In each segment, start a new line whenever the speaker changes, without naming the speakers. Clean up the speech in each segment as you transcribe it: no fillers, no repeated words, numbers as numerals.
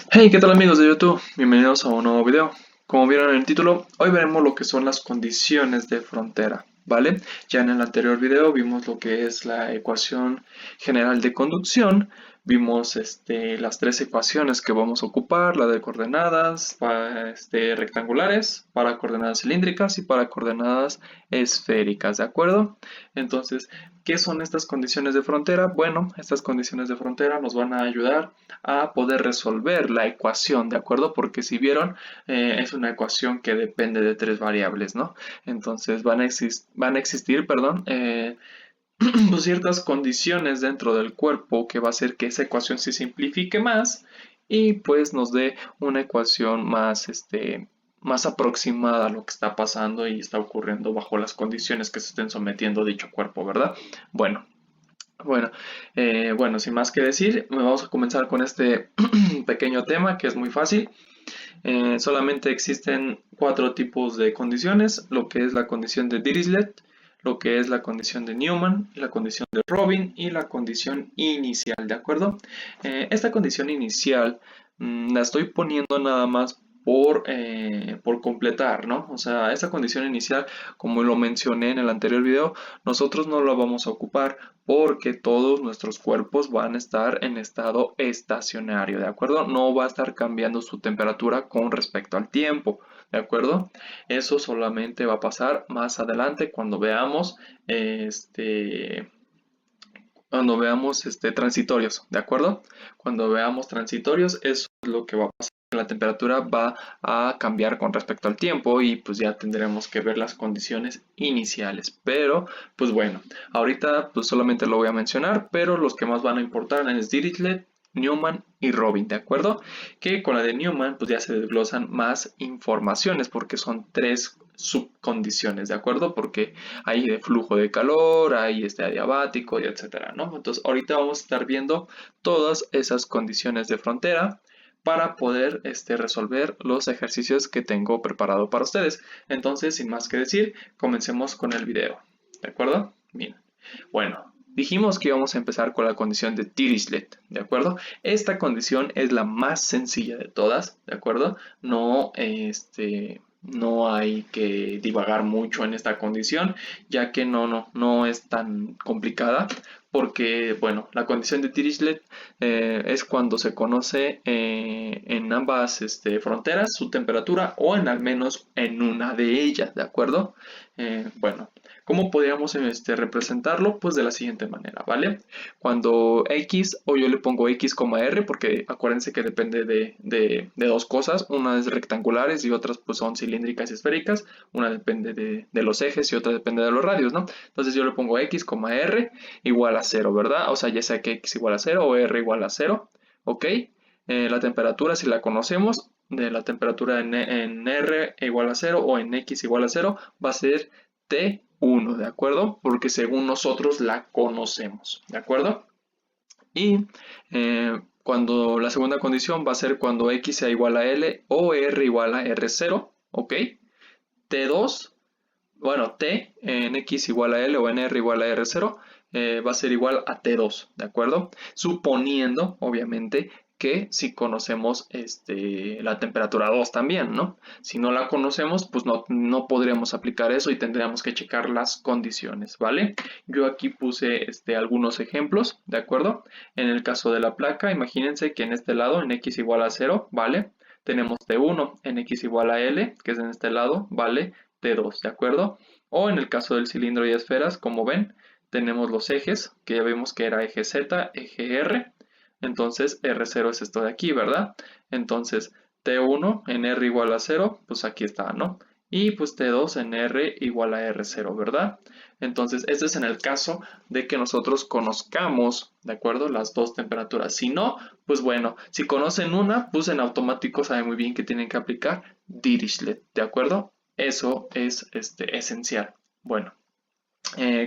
Hey, ¿qué tal amigos de YouTube? Bienvenidos a un nuevo video. Como vieron en el título, hoy veremos lo que son las condiciones de frontera, ¿vale? Ya en el anterior video vimos lo que es la ecuación general de conducción, vimos las tres ecuaciones que vamos a ocupar, la de coordenadas rectangulares, para coordenadas cilíndricas y para coordenadas esféricas, ¿de acuerdo? Entonces, ¿qué son estas condiciones de frontera? Bueno, estas condiciones de frontera nos van a ayudar a poder resolver la ecuación, ¿de acuerdo? Porque si vieron, es una ecuación que depende de tres variables, ¿no? Entonces van a existir, perdón, pues ciertas condiciones dentro del cuerpo que va a hacer que esa ecuación se simplifique más y pues nos dé una ecuación más, más aproximada a lo que está pasando y está ocurriendo bajo las condiciones que se estén sometiendo dicho cuerpo, ¿verdad? Bueno, bueno, bueno, sin más que decir, vamos a comenzar con este pequeño tema que es muy fácil. Solamente existen cuatro tipos de condiciones, lo que es la condición de Dirichlet, lo que es la condición de Newman, la condición de Robin y la condición inicial, ¿de acuerdo? Esta condición inicial la estoy poniendo nada más por completar, ¿no? O sea, esta condición inicial, como lo mencioné en el anterior video, nosotros no la vamos a ocupar porque todos nuestros cuerpos van a estar en estado estacionario, ¿de acuerdo? No va a estar cambiando su temperatura con respecto al tiempo, ¿de acuerdo? Eso solamente va a pasar más adelante cuando veamos transitorios, ¿de acuerdo? Cuando veamos transitorios, eso es lo que va a pasar. La temperatura va a cambiar con respecto al tiempo y pues ya tendremos que ver las condiciones iniciales. Pero pues bueno, ahorita pues solamente lo voy a mencionar, pero los que más van a importar es Dirichlet, Newman y Robin, ¿de acuerdo? Que con la de Newman pues ya se desglosan más informaciones porque son tres subcondiciones, ¿de acuerdo? Porque hay de flujo de calor, hay adiabático y etcétera, ¿no? Entonces ahorita vamos a estar viendo todas esas condiciones de frontera para poder resolver los ejercicios que tengo preparado para ustedes. Entonces, sin más que decir, comencemos con el video. ¿De acuerdo? Bien. Bueno, dijimos que íbamos a empezar con la condición de Dirichlet, ¿de acuerdo? Esta condición es la más sencilla de todas, ¿de acuerdo? No hay que divagar mucho en esta condición, ya que no es tan complicada, porque, bueno, la condición de Dirichlet es cuando se conoce en ambas fronteras su temperatura o en al menos en una de ellas, ¿de acuerdo? Bueno, ¿cómo podríamos representarlo? Pues de la siguiente manera, ¿vale? Cuando X, o yo le pongo X, R, porque acuérdense que depende de dos cosas, una es rectangulares y otras pues son cilíndricas y esféricas, una depende de los ejes y otra depende de los radios, ¿no? Entonces yo le pongo X, R igual a 0, ¿verdad? O sea, ya sea que X igual a 0 o R igual a 0, ¿ok? La temperatura, si la conocemos, de la temperatura en R igual a 0 o en X igual a 0, va a ser T1, ¿de acuerdo? Porque según nosotros la conocemos, ¿de acuerdo? Y cuando la segunda condición va a ser cuando X sea igual a L o R igual a R0, ¿ok? T2, bueno, T en X igual a L o en R igual a R0 va a ser igual a T2, ¿de acuerdo? Suponiendo, obviamente, que si conocemos la temperatura 2 también, ¿no? Si no la conocemos, pues no podríamos aplicar eso y tendríamos que checar las condiciones, ¿vale? Yo aquí puse algunos ejemplos, ¿de acuerdo? En el caso de la placa, imagínense que en este lado, en X igual a 0, ¿vale? Tenemos T1 en X igual a L, que es en este lado, ¿vale? T2, ¿de acuerdo? O en el caso del cilindro y esferas, como ven, tenemos los ejes, que ya vimos que era eje Z, eje R, entonces R0 es esto de aquí, ¿verdad? Entonces T1 en R igual a 0, pues aquí está, ¿no? Y pues T2 en R igual a R0, ¿verdad? Entonces, este es en el caso de que nosotros conozcamos, ¿de acuerdo? Las dos temperaturas. Si no, pues bueno, si conocen una, pues en automático saben muy bien que tienen que aplicar Dirichlet, ¿de acuerdo? Eso es esencial. Bueno,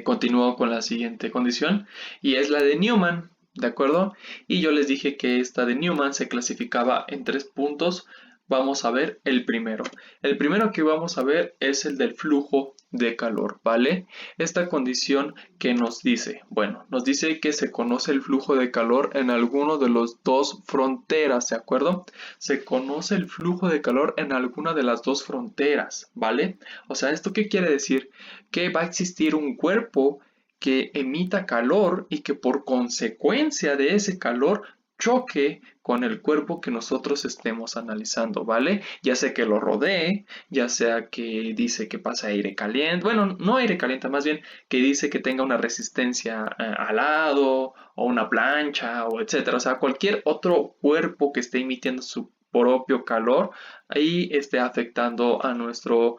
continúo con la siguiente condición y es la de Newman, ¿de acuerdo? Y yo les dije que esta de Newman se clasificaba en tres puntos vamos a ver el primero. El primero que vamos a ver es el del flujo de calor, ¿vale? Esta condición que nos dice, bueno, nos dice que se conoce el flujo de calor en alguno de los dos fronteras, ¿de acuerdo? Se conoce el flujo de calor en alguna de las dos fronteras, ¿vale? O sea, ¿esto qué quiere decir? Que va a existir un cuerpo que emita calor y que por consecuencia de ese calor choque con el cuerpo que nosotros estemos analizando, ¿vale? Ya sea que lo rodee, ya sea que dice que pasa aire caliente, bueno, no aire caliente, más bien que dice que tenga una resistencia al lado o una plancha o etcétera, o sea, cualquier otro cuerpo que esté emitiendo su propio calor ahí esté afectando a nuestro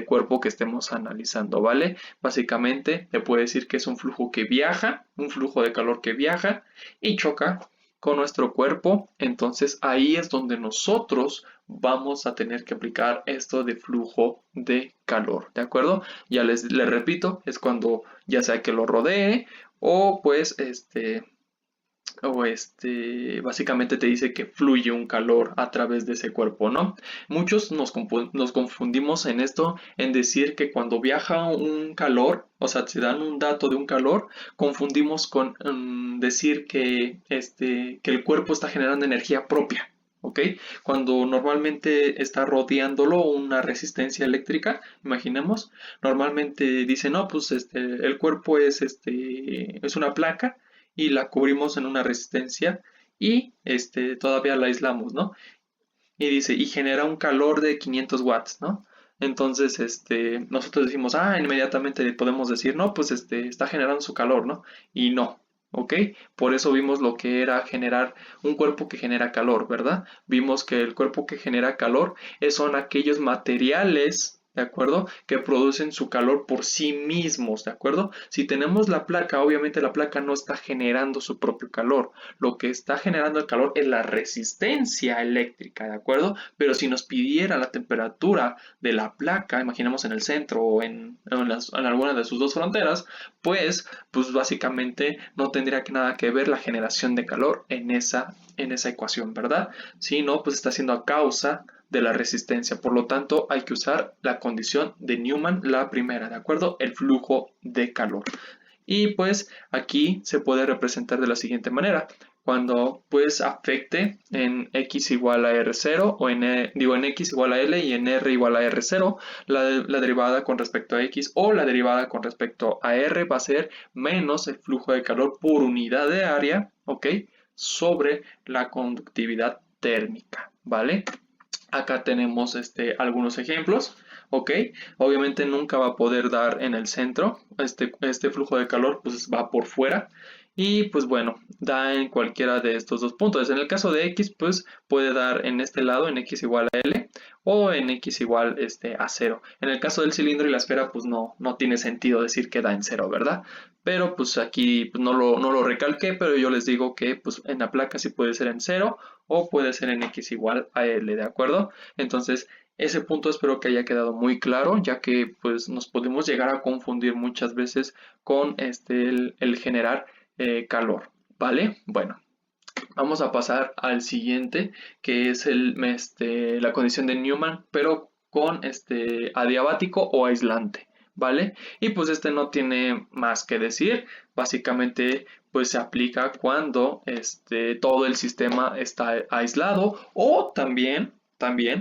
cuerpo que estemos analizando, ¿vale? Básicamente te puede decir que es un flujo que viaja, un flujo de calor que viaja y choca con nuestro cuerpo, entonces ahí es donde nosotros vamos a tener que aplicar esto de flujo de calor, ¿de acuerdo? Ya les repito, es cuando ya sea que lo rodee o pues básicamente te dice que fluye un calor a través de ese cuerpo, ¿no? Muchos nos confundimos en esto, en decir que cuando viaja un calor, o sea, si dan un dato de un calor, confundimos con decir que el cuerpo está generando energía propia. ¿Ok? Cuando normalmente está rodeándolo una resistencia eléctrica, imaginemos, normalmente dice, no, pues el cuerpo es una placa y la cubrimos en una resistencia y todavía la aislamos, ¿no? Y dice, y genera un calor de 500 watts, ¿no? Entonces, nosotros decimos, inmediatamente le podemos decir, no, pues está generando su calor, ¿no? Y no, ¿ok? Por eso vimos lo que era generar un cuerpo que genera calor, ¿verdad? Vimos que el cuerpo que genera calor son aquellos materiales, ¿de acuerdo? Que producen su calor por sí mismos, ¿de acuerdo? Si tenemos la placa, obviamente la placa no está generando su propio calor. Lo que está generando el calor es la resistencia eléctrica, ¿de acuerdo? Pero si nos pidiera la temperatura de la placa, imaginemos en el centro o en alguna de sus dos fronteras, pues básicamente no tendría nada que ver la generación de calor en esa ecuación, ¿verdad? Si no, pues está siendo a causa de la resistencia. Por lo tanto, hay que usar la condición de Newman, la primera, ¿de acuerdo? El flujo de calor. Y pues aquí se puede representar de la siguiente manera. Cuando pues afecte en x igual a r0 o en x igual a l y en r igual a r0, la derivada con respecto a x o la derivada con respecto a r va a ser menos el flujo de calor por unidad de área, ¿ok? Sobre la conductividad térmica, ¿vale? Acá tenemos algunos ejemplos, ¿ok? Obviamente nunca va a poder dar en el centro, este flujo de calor pues va por fuera y pues bueno, da en cualquiera de estos dos puntos. En el caso de X pues puede dar en este lado en X igual a L o en X igual a 0. En el caso del cilindro y la esfera pues no tiene sentido decir que da en 0, ¿verdad? Pero pues aquí pues, no lo recalqué, pero yo les digo que pues en la placa sí puede ser en 0 o puede ser en x igual a l, ¿de acuerdo? Entonces, ese punto espero que haya quedado muy claro, ya que pues nos podemos llegar a confundir muchas veces con el generar calor, ¿vale? Bueno, vamos a pasar al siguiente, que es la condición de Newman, pero con adiabático o aislante, ¿vale? Y pues no tiene más que decir, básicamente pues se aplica cuando todo el sistema está aislado o también,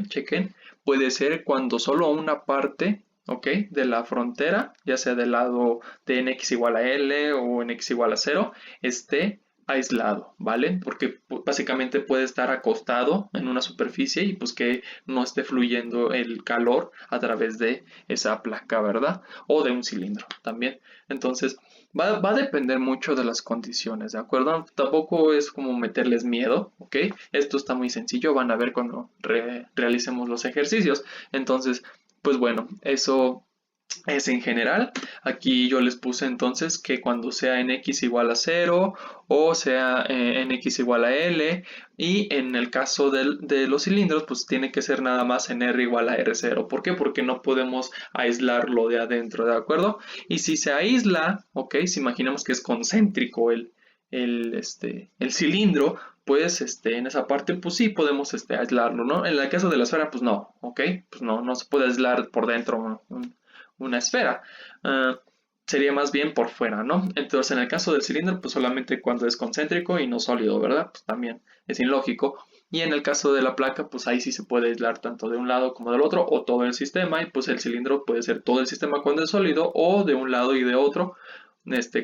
chequen, puede ser cuando solo una parte, ¿ok? De la frontera, ya sea del lado de en x igual a l o en x igual a 0, esté aislado, ¿vale? Porque básicamente puede estar acostado en una superficie y pues que no esté fluyendo el calor a través de esa placa, ¿verdad? O de un cilindro también. Entonces, va a depender mucho de las condiciones, ¿de acuerdo? Tampoco es como meterles miedo, ¿ok? Esto está muy sencillo, van a ver cuando realicemos los ejercicios. Entonces, pues bueno, eso es en general. Aquí yo les puse entonces que cuando sea en x igual a 0 o sea en x igual a l y en el caso de los cilindros pues tiene que ser nada más en r igual a r0. ¿Por qué? Porque no podemos aislarlo de adentro, ¿de acuerdo? Y si se aísla, ok, si imaginamos que es concéntrico el cilindro, pues en esa parte, pues sí podemos aislarlo, ¿no? En el caso de la esfera, pues no, ¿ok? Pues no se puede aislar por dentro una esfera. Ah, sería más bien por fuera, ¿no? Entonces, en el caso del cilindro, pues solamente cuando es concéntrico y no sólido, ¿verdad? Pues también es ilógico. Y en el caso de la placa, pues ahí sí se puede aislar tanto de un lado como del otro o todo el sistema. Y pues el cilindro puede ser todo el sistema cuando es sólido o de un lado y de otro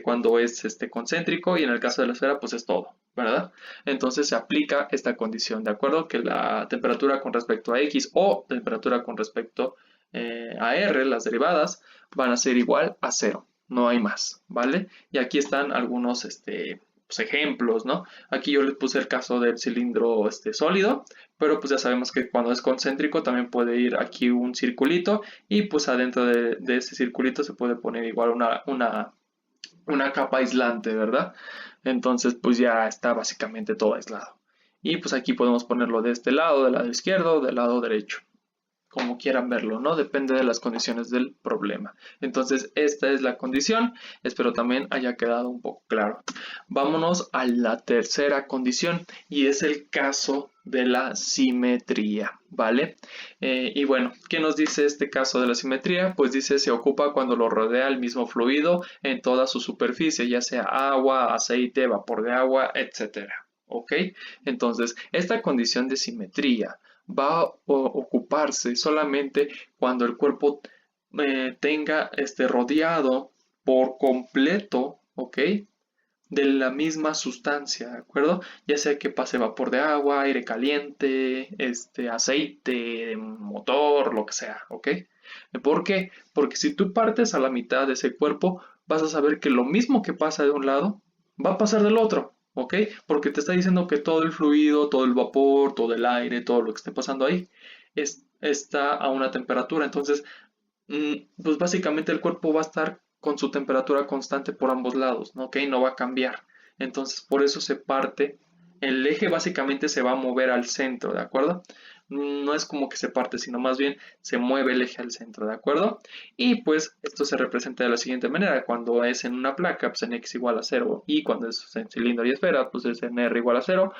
cuando es concéntrico, y en el caso de la esfera pues es todo, ¿verdad? Entonces se aplica esta condición, ¿de acuerdo? Que la temperatura con respecto a X o temperatura con respecto a R, las derivadas, van a ser igual a cero, no hay más, ¿vale? Y aquí están algunos pues, ejemplos, ¿no? Aquí yo les puse el caso del cilindro sólido, pero pues ya sabemos que cuando es concéntrico también puede ir aquí un circulito, y pues adentro de ese circulito se puede poner igual una capa aislante, ¿verdad? Entonces, pues ya está básicamente todo aislado. Y pues aquí podemos ponerlo de este lado, del lado izquierdo, del lado derecho, como quieran verlo, ¿no? Depende de las condiciones del problema. Entonces, esta es la condición. Espero también haya quedado un poco claro. Vámonos a la tercera condición, y es el caso de la simetría, ¿vale? Y bueno, ¿qué nos dice este caso de la simetría? Pues dice, se ocupa cuando lo rodea el mismo fluido en toda su superficie, ya sea agua, aceite, vapor de agua, etcétera. ¿Ok? Entonces, esta condición de simetría va a ocuparse solamente cuando el cuerpo tenga rodeado por completo, ¿ok? De la misma sustancia, ¿de acuerdo? Ya sea que pase vapor de agua, aire caliente, aceite, motor, lo que sea, ¿ok? ¿Por qué? Porque si tú partes a la mitad de ese cuerpo, vas a saber que lo mismo que pasa de un lado, va a pasar del otro, ¿ok? Porque te está diciendo que todo el fluido, todo el vapor, todo el aire, todo lo que esté pasando ahí, está a una temperatura. Entonces, pues básicamente el cuerpo va a estar con su temperatura constante por ambos lados, ¿no? ¿Ok? No va a cambiar. Entonces, por eso se parte. El eje básicamente se va a mover al centro, ¿de acuerdo? No es como que se parte, sino más bien se mueve el eje al centro, ¿de acuerdo? Y pues esto se representa de la siguiente manera. Cuando es en una placa, pues en x igual a 0. Y cuando es en cilindro y esfera, pues es en r igual a 0.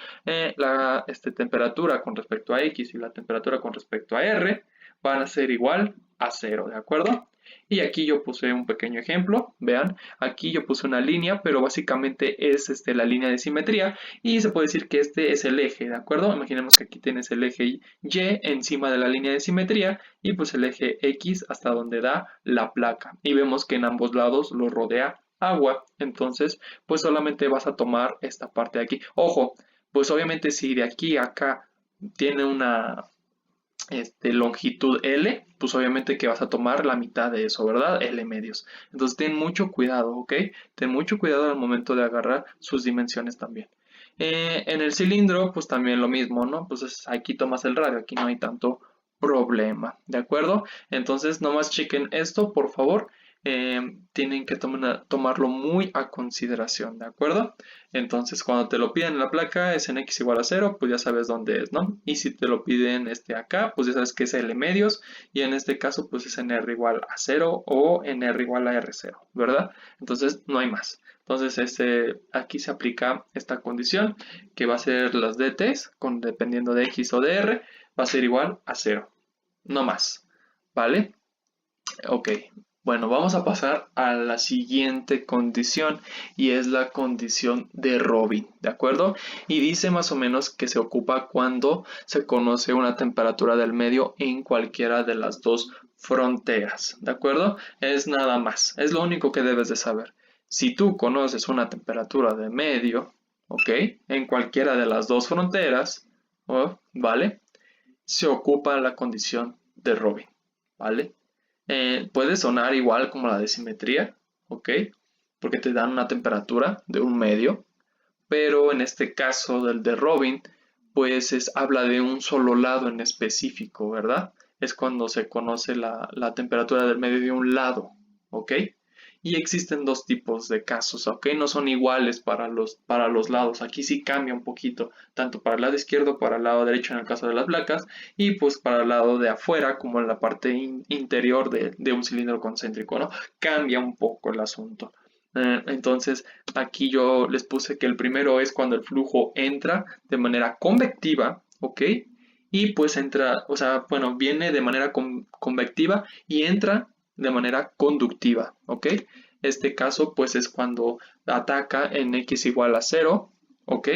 La temperatura con respecto a x y la temperatura con respecto a r van a ser igual a 0, ¿de acuerdo? Y aquí yo puse un pequeño ejemplo, vean, aquí yo puse una línea, pero básicamente es la línea de simetría, y se puede decir que este es el eje, ¿de acuerdo? Imaginemos que aquí tienes el eje Y encima de la línea de simetría, y pues el eje X hasta donde da la placa, y vemos que en ambos lados lo rodea agua. Entonces pues solamente vas a tomar esta parte de aquí. Ojo, pues obviamente si de aquí a acá tiene una longitud L, pues obviamente que vas a tomar la mitad de eso, ¿verdad? L medios. Entonces ten mucho cuidado, ¿ok? Ten mucho cuidado al momento de agarrar sus dimensiones también. En el cilindro, pues también lo mismo, ¿no? Pues aquí tomas el radio, aquí no hay tanto problema, ¿de acuerdo? Entonces, nomás chequen esto, por favor. Tienen que tomarlo muy a consideración, ¿de acuerdo? Entonces, cuando te lo piden en la placa es en x igual a 0, pues ya sabes dónde es, ¿no? Y si te lo piden acá, pues ya sabes que es L medios, y en este caso pues es en R igual a 0 o en R igual a R0, ¿verdad? Entonces no hay más. Entonces aquí se aplica esta condición, que va a ser las DTs, dependiendo de X o de R, va a ser igual a 0, no más, ¿vale? Ok, bueno, vamos a pasar a la siguiente condición, y es la condición de Robin, ¿de acuerdo? Y dice más o menos que se ocupa cuando se conoce una temperatura del medio en cualquiera de las dos fronteras, ¿de acuerdo? Es nada más, es lo único que debes de saber. Si tú conoces una temperatura de medio, ¿ok? En cualquiera de las dos fronteras, ¿oh? ¿Vale? Se ocupa la condición de Robin, ¿vale? Puede sonar igual como la de simetría, ¿ok? Porque te dan una temperatura de un medio, pero en este caso del de Robin, pues habla de un solo lado en específico, ¿verdad? Es cuando se conoce la temperatura del medio de un lado, ¿ok? Y existen dos tipos de casos, ¿ok? No son iguales para los lados. Aquí sí cambia un poquito, tanto para el lado izquierdo, para el lado derecho en el caso de las placas, y pues para el lado de afuera, como en la parte interior de un cilindro concéntrico, ¿no? Cambia un poco el asunto. Entonces aquí yo les puse que el primero es cuando el flujo entra de manera convectiva, ¿ok? Y pues entra, o sea, bueno, viene de manera convectiva y entra de manera conductiva, ¿ok? Este caso pues es cuando ataca en x igual a 0, ¿ok?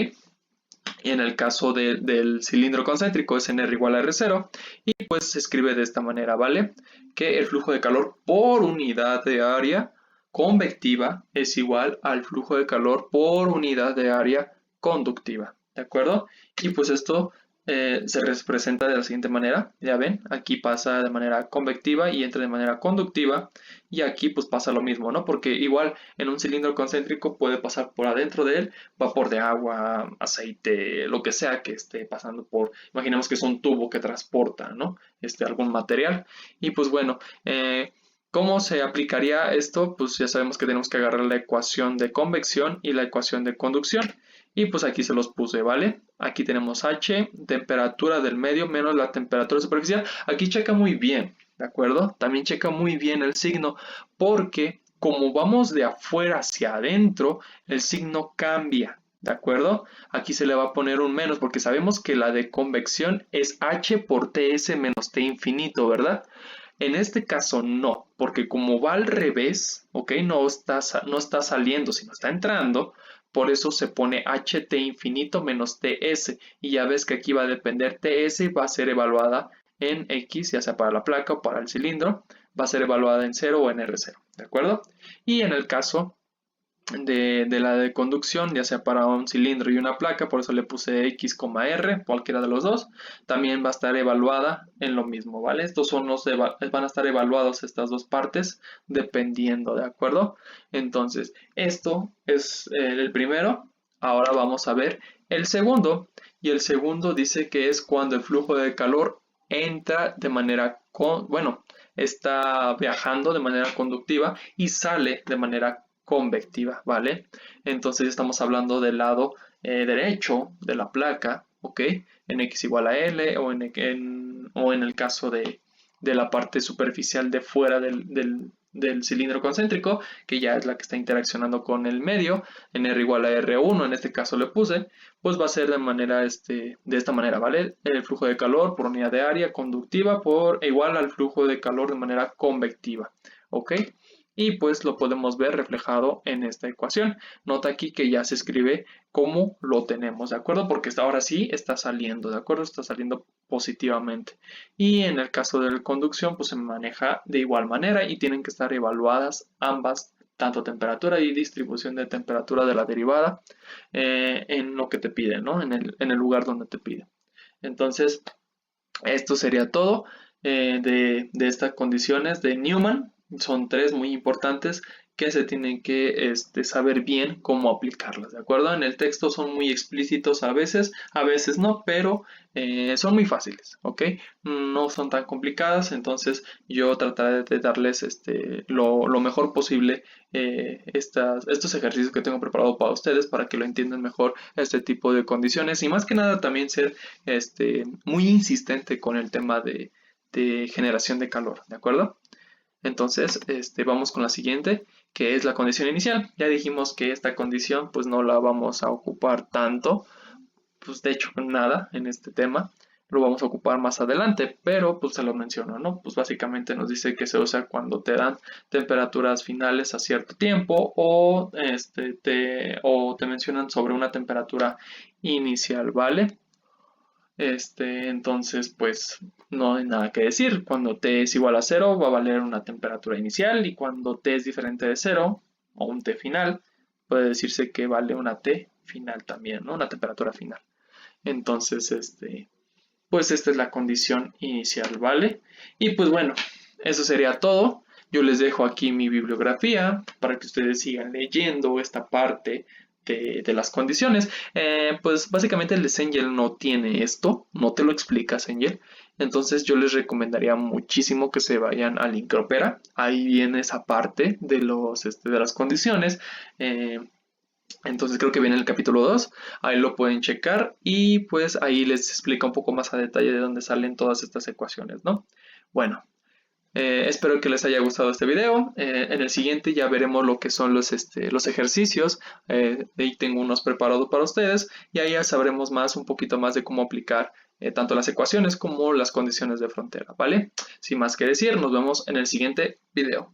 Y en el caso del cilindro concéntrico es en R igual a R0 y pues se escribe de esta manera, ¿vale? Que el flujo de calor por unidad de área convectiva es igual al flujo de calor por unidad de área conductiva, ¿de acuerdo? Y pues esto se representa de la siguiente manera, ya ven, aquí pasa de manera convectiva y entra de manera conductiva y aquí pues pasa lo mismo, ¿no? Porque igual en un cilindro concéntrico puede pasar por adentro de él vapor de agua, aceite, lo que sea que esté pasando por, imaginemos que es un tubo que transporta, ¿no? Algún material. Y pues bueno, ¿cómo se aplicaría esto? Pues ya sabemos que tenemos que agarrar la ecuación de convección y la ecuación de conducción. Y pues aquí se los puse, ¿vale? Aquí tenemos H, temperatura del medio menos la temperatura superficial. Aquí checa muy bien, ¿de acuerdo? También checa muy bien el signo porque como vamos de afuera hacia adentro, el signo cambia, ¿de acuerdo? Aquí se le va a poner un menos porque sabemos que la de convección es H por Ts menos T infinito, ¿verdad? En este caso no, porque como va al revés, ¿ok? No está saliendo, sino está entrando, por eso se pone ht infinito menos ts, y ya ves que aquí va a depender ts y va a ser evaluada en x, ya sea para la placa o para el cilindro, va a ser evaluada en 0 o en R0, ¿de acuerdo? Y en el caso de la de conducción, ya sea para un cilindro y una placa, por eso le puse X, R, cualquiera de los dos, también va a estar evaluada en lo mismo, ¿vale? Estos son van a estar evaluados estas dos partes dependiendo, ¿de acuerdo? Entonces, esto es el primero. Ahora vamos a ver el segundo, y el segundo dice que es cuando el flujo de calor entra de manera, bueno, está viajando de manera conductiva y sale de manera convectiva, ¿vale? Entonces estamos hablando del lado derecho de la placa, ¿ok? En x igual a L o en el caso de la parte superficial de fuera del cilindro concéntrico, que ya es la que está interaccionando con el medio, en R igual a R1, en este caso le puse, pues va a ser de manera, de esta manera, ¿vale? El flujo de calor por unidad de área conductiva por igual al flujo de calor de manera convectiva, ¿ok? Y pues lo podemos ver reflejado en esta ecuación. Nota aquí que ya se escribe como lo tenemos, ¿de acuerdo? Porque ahora sí está saliendo, ¿de acuerdo? Está saliendo positivamente. Y en el caso de la conducción, pues se maneja de igual manera y tienen que estar evaluadas ambas, tanto temperatura y distribución de temperatura de la derivada, en lo que te piden, ¿no? En el lugar donde te piden. Entonces, esto sería todo de estas condiciones de Newman. Son tres muy importantes que se tienen que saber bien cómo aplicarlas, ¿de acuerdo? En el texto son muy explícitos a veces no, pero son muy fáciles, ¿ok? No son tan complicadas, entonces yo trataré de darles lo mejor posible estos ejercicios que tengo preparado para ustedes para que lo entiendan mejor este tipo de condiciones y más que nada también ser muy insistente con el tema de generación de calor, ¿de acuerdo? Entonces, vamos con la siguiente, que es la condición inicial. Ya dijimos que esta condición pues no la vamos a ocupar tanto, pues de hecho nada en este tema. Lo vamos a ocupar más adelante, pero pues se lo menciono, ¿no? Pues básicamente nos dice que se usa cuando te dan temperaturas finales a cierto tiempo o te mencionan sobre una temperatura inicial, ¿vale? Entonces, pues no hay nada que decir. Cuando t es igual a 0 va a valer una temperatura inicial y cuando t es diferente de 0 o un t final, puede decirse que vale una t final también, ¿no? Una temperatura final. Entonces, pues esta es la condición inicial, ¿vale? Y pues bueno, eso sería todo. Yo les dejo aquí mi bibliografía para que ustedes sigan leyendo esta parte de las condiciones. Pues básicamente el Cengel no tiene esto, no te lo explica Cengel. Entonces yo les recomendaría muchísimo que se vayan a Linkopera. Ahí viene esa parte de las condiciones. Entonces creo que viene el capítulo 2, ahí lo pueden checar y pues ahí les explica un poco más a detalle de dónde salen todas estas ecuaciones, ¿no? Bueno, Espero que les haya gustado este video. En el siguiente ya veremos lo que son los ejercicios. Ahí tengo unos preparados para ustedes y ahí ya sabremos más, un poquito más de cómo aplicar tanto las ecuaciones como las condiciones de frontera, ¿vale? Sin más que decir, nos vemos en el siguiente video.